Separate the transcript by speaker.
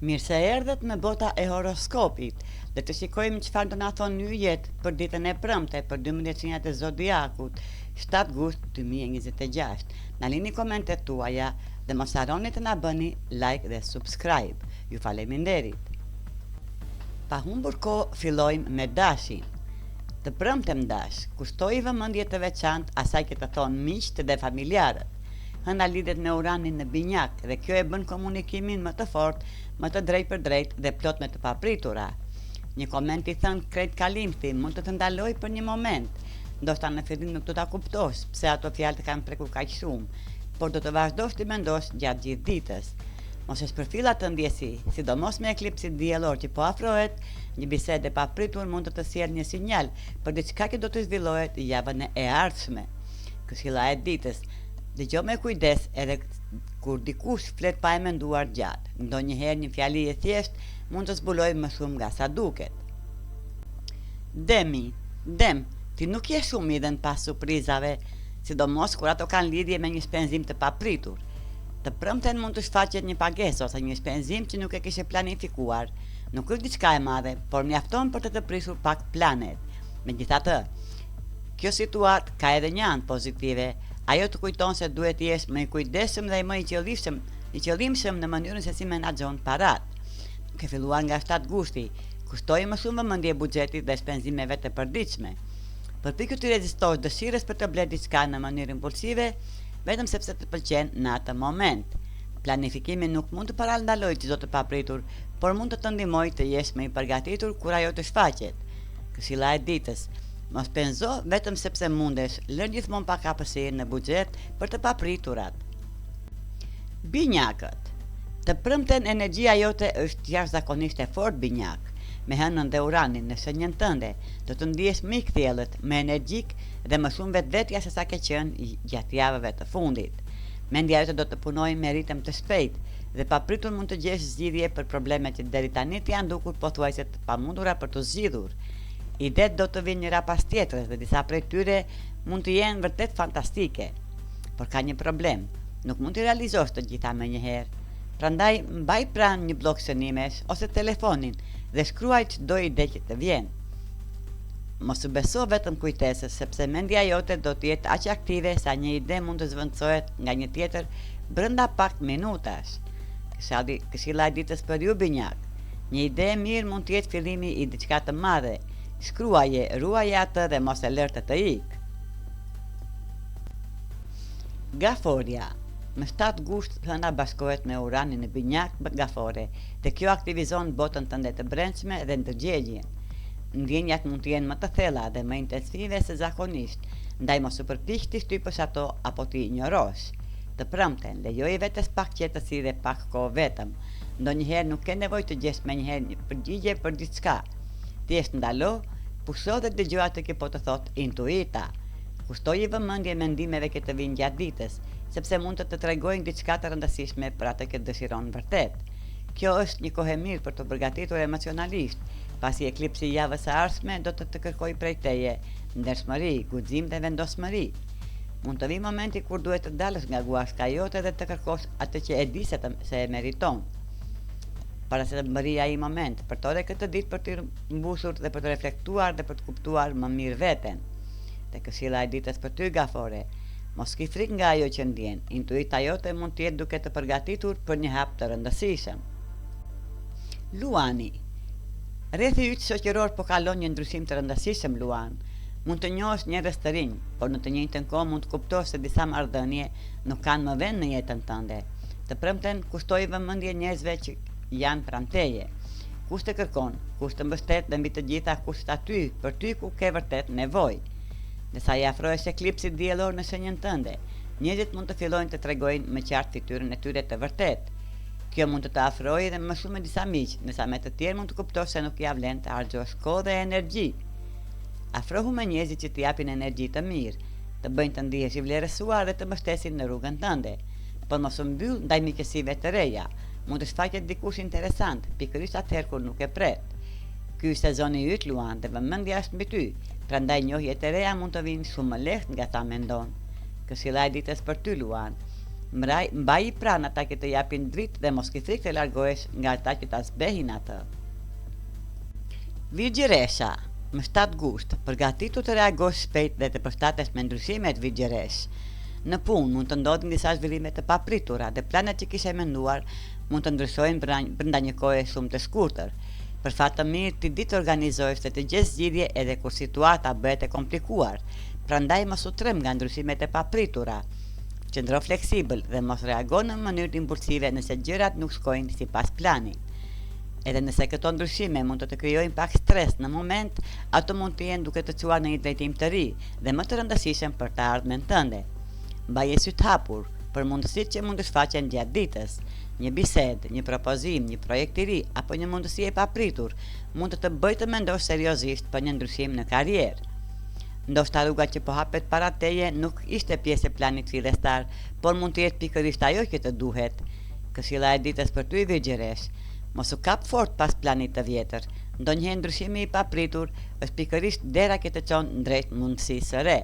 Speaker 1: Mirë se erdhët në bota e horoskopit, dhe të shikojmë çfarë do na thonë yjet për ditën e premte për 12 sinjat e zodiakut, 7 gusht 2026. Na lini komentet tuaja dhe mos harroni të na bëni like dhe subscribe. Ju faleminderit. Pa humbur kohë fillojmë me dashin. Të premtem dash, kushtoi vëmendje të veçantë asaj që të thonë miqtë dhe familjarët. Hëna lidhet me uranin në binjak dhe kjo e bën komunikimin më të fortë, më të drejt për drejt dhe plot me të papritura. Një koment i thënë krejt kalimti mund të ndaloj për një moment, ndoshta në fillim nuk do ta kuptosh pse ato fjalë të kanë prekur kaq shumë, por do të vazhdosh të mendosh gjatë gjithë ditës. Mos e shpërfil atë ndjesi, sidomos me eklipsin diellor që po afrohet, një bisedë e papritur mund të sjellë një sinjal për diçka që do të zhvillohet javën e ardhshme. Këshilla e ditës: dëgjoj me kujdes edhe kur dikush flet pa e menduar gjatë. Ndonjëherë një fjali e thjeshtë mund të zbulojë më shumë nga sa duket. Demi, ti nuk je shumë idhen pas surprizave, sidomos kur ato kanë lidhje me një shpenzim të papritur. Të premten mund të shfaqet një pagesë ose një shpenzim që nuk e kishe planifikuar. Nuk është diçka e madhe, por mjafton për të prisur pak planet. Megjithatë, kjo situatë ka edhe një anë pozitive. Ajo të kujton se duhet të jesh më i kujdesshëm dhe më i qëllimshëm në mënyrën se si menaxhon parat. Ke filluar nga 7 gushti, kushtoi më shumë vëmendje buxhetit dhe shpenzimeve të përditshme. Përpiqu të rezistosh dëshirës për të bler diçka në mënyrë impulsive, vetëm sepse të pëlqen në atë moment. Planifikimi nuk mund të parandalojë çdo të papritur, por mund të të ndihmojë të jesh më i përgatitur kur ajo të shfaqet. Këshilla e ditës: mos penzo vetëm sepse mundesh, lër gjithmonë pak hapësirë në buxhet për të papriturat. Binjakët. Të premten energjia jote është jashtëzakonisht e fortë binjak. Me hënën dhe uranin në shenjën tënde, do të ndihesh më i kthjellët, më energjik dhe më shumë vetvetja se sa ke qenë gjatë javëve të fundit. Mendja jote do të punojë me ritëm të shpejtë dhe papritur mund të gjesh zgjidhje për problemet që deri tani të janë dukur pothuajse të pamundura për të zgjidhur. Idet do të vinë njëra pas tjetrës dhe disa prej tyre mund të jenë vërtet fantastike. Por ka një problem, nuk mund të realizosh të gjitha me njëherë. Prandaj mbaj pranë një blok shënimesh ose telefonin dhe shkruaj çdo ide që të vjen. Mos u beso vetëm kujtesës, sepse mendja jote do të jetë aq aktive sa një ide mund të zvendësohet nga një tjetër brenda pak minutash. Këshilla e ditës për ju binjak: një ide e mirë mund të jetë fillimi i diçka të madhe. Shkruaje, ruaje atë dhe mos e lër të ikë. Gaforia. Në 7 gusht hëna bashkohet me uranin në binjak gafore, dhe kjo aktivizon botën tënde të brendshme dhe ndërgjegjen. Ndjenjat mund të jenë më të thella dhe më intensive se zakonisht, ndaj mos u përpiq të shtypësh ato apo të injorosh. Të premten, lejoje vetes pak qetësi dhe pak kohë vetëm. Ndonjëherë nuk ke nevojë të gjesh menjëherë një përgjigje për diçka. Thjesht ndalo, pusho dhe dëgjoj atë që po të thot intuita. Kushtoje vëmendje mendimeve që të vinë gjatë ditës, sepse mund të tregojnë diçka të rëndësishme për atë që dëshiron vërtet. Kjo është një kohë e mirë për të përgatitur emocionalisht, pasi eklipsi i javës së ardhshme do të kërkojë prej teje ndershmëri, guxim dhe vendosmëri. Mund të vijë momenti kur duhet të dalësh nga guashka jote dhe të kërkosh atë që e di se e meriton. Para se të mbërri ai moment, përtore këtë ditë për të mbushur dhe për të reflektuar dhe për të kuptuar më mirë veten. Dhe këshilla e ditës për ty gafore: mos ki frikë nga ajo që ndjen, intuita jote mund të jetë duke të përgatitur për një hap të rëndësishëm. Luani. Rrethi yt shoqëror po kalon një ndryshim të rëndësishëm Luan. Mund të njohësh njerëz të rinj, por në të njëjtën kohë mund të kuptosh se disa marrëdhënie nuk kanë më vend në jetën tënde. Të premten kushtoj vëmendje njerëzve që janë pranë teje. Kush të kërkon, kush të mbështet dhe mbi të gjitha kush të aty për ty ku ke vërtet nevojë. Nësa i afrohesh eklipsit diellor në shenjën tënde, njerëzit mund të fillojnë të tregojnë më qartë fytyrën e tyre të vërtet. Kjo mund të afrojë edhe më shumë me disa miq, ndërsa me të tjerë mund të kuptosh se nuk ja vlen të harxhosh kohë dhe energji. Afrohu me njerëzit që të japin energji të mirë, të bëjnë të ndihesh i vlerësuar dhe të mbështesin në rrugën tënde. Por mos u mbyll ndaj miqësive të reja. Mund të shfaqet dikush interesant, pikërisht atëherë kur nuk e pret. Ky është sezoni yt Luan dhe vëmendja është mbi ty, prandaj njohjet e reja mund të vinë shumë më lehtë nga sa mendon. Këshilla e ditës për ty Luan: Mbaj I pranë ata që të japin dritë dhe mos ki frikë të largohesh nga ata që ta zbehin atë. Vigjeresha, më 7 gusht, përgatitu të reagosh shpejt dhe të përshtatesh me ndryshimet vigjeresh. Në punë mund të ndodhin disa zhvillime të papritura dhe planet që kishe menduar mund të ndryshojnë brenda një kohe shumë të shkurtër. Për fat të mirë ti di të organizohesh dhe të gjesh zgjidhje edhe kur situata bëhet e komplikuar. Prandaj mos u trem nga ndryshimet e papritura. Qëndro fleksibël dhe mos reago në mënyrë impulsive nëse gjërat nuk shkojnë sipas planit. Edhe nëse këto ndryshime mund të krijojnë pak stres në moment, ato mund të jenë duke të çuar në një drejtim të ri dhe më të rëndësishëm për të ardhmen tënde. Mbaje syt hapur për mundësitë që mund të shfaqen gjatë ditës. Një bisedë, një propozim, një projekt I ri apo një mundësi e papritur mund të bëjë të mendosh seriozisht për një ndryshim në karrierë. Ndoshta rruga që po hapet para teje nuk ishte pjesë e planit fillestar, por mund të jetë pikërisht ajo që të duhet. Këshilla e ditës për ty vigjeresh, mos u kap fort pas planit të vjetër. Ndonjëherë ndryshimi I papritur është pikërisht dera që të çon drejt mundësisë së re.